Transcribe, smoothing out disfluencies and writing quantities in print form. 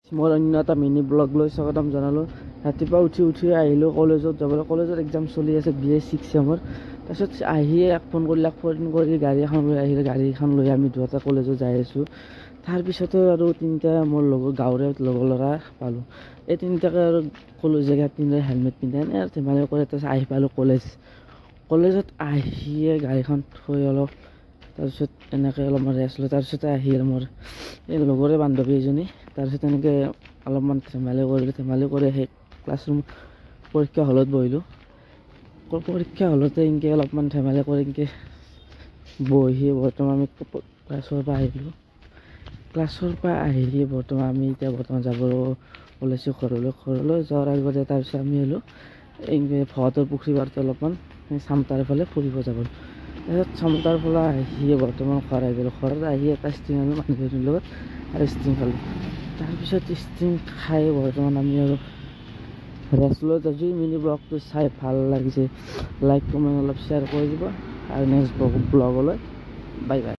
মই অন্য এটা মিনি ব্লগ লৈ স্বাগতম জনালোঁ। ৰাতিপুৱা উঠি আহিলোঁ কলেজত যাবলৈ। কলেজত এক্সাম চলি আছে BA 6 চেমৰ। তাৰপিছত আহিয়ে ফোন কৰি গাড়ী এখন লৈ আহিলে। গাড়ীখন লৈ আমি দুয়োটা কলেজত যাই আছোঁ। তাৰপিছতে আৰু তিনিটা মোৰ গাঁৱৰে লগৰ ল'ৰা পালোঁ। এই তিনিটাকে আৰু ক'লো জেগাত পিন্ধে হেলমেট পিন্ধে এনে আৰু ধেমালি কৰি তাৰপিছত আহি পালোঁ কলেজত আহিয়ে গাড়ীখন থৈ অলপ তাৰপিছত এনেকৈ অলপমান ৰেষ্ট লৈ তাৰপিছতে আহিল মোৰ এই লগৰে বান্ধৱী এজনী। তাৰপিছত এনেকৈ অলপমান ধেমালি কৰি সেই ক্লাছৰুম পৰীক্ষা হলত বহিলোঁ। পৰীক্ষা হলতে এনেকৈ অলপমান ধেমালি কৰি এনেকৈ বহি বৰ্তমান আমি ক্লাছৰ পৰা আহিলোঁ। ক্লাছৰ পৰা আহি বৰ্তমান আমি এতিয়া যাব ওলাইছোঁ ঘৰলৈ যোৱাৰ আগতে তাৰপিছত আমি আহিলোঁ এনেকৈ ভগতৰ পুখুৰী পাৰতে অলপমান চামতাৰ ফালে ফুৰিব যাব। তাৰপিছত চামতাৰ ফালে আহিয়ে বৰ্তমান ঘৰ আহি গ'লোঁ। ঘৰত আহি এটা ষ্টিং আনিলোঁ মানুহজনীৰ লগত আৰু ষ্টিং খালোঁ। তাৰপিছত ষ্টিং খাই বৰ্তমান আমি আৰু ৰেষ্ট লৈ যদি মিনি ব্লগটো চাই ভাল লাগিছে লাইক কমেণ্ট অলপ শ্বেয়াৰ কৰি দিব আৰু নেক্সট ব্লগলৈ বাই বাই।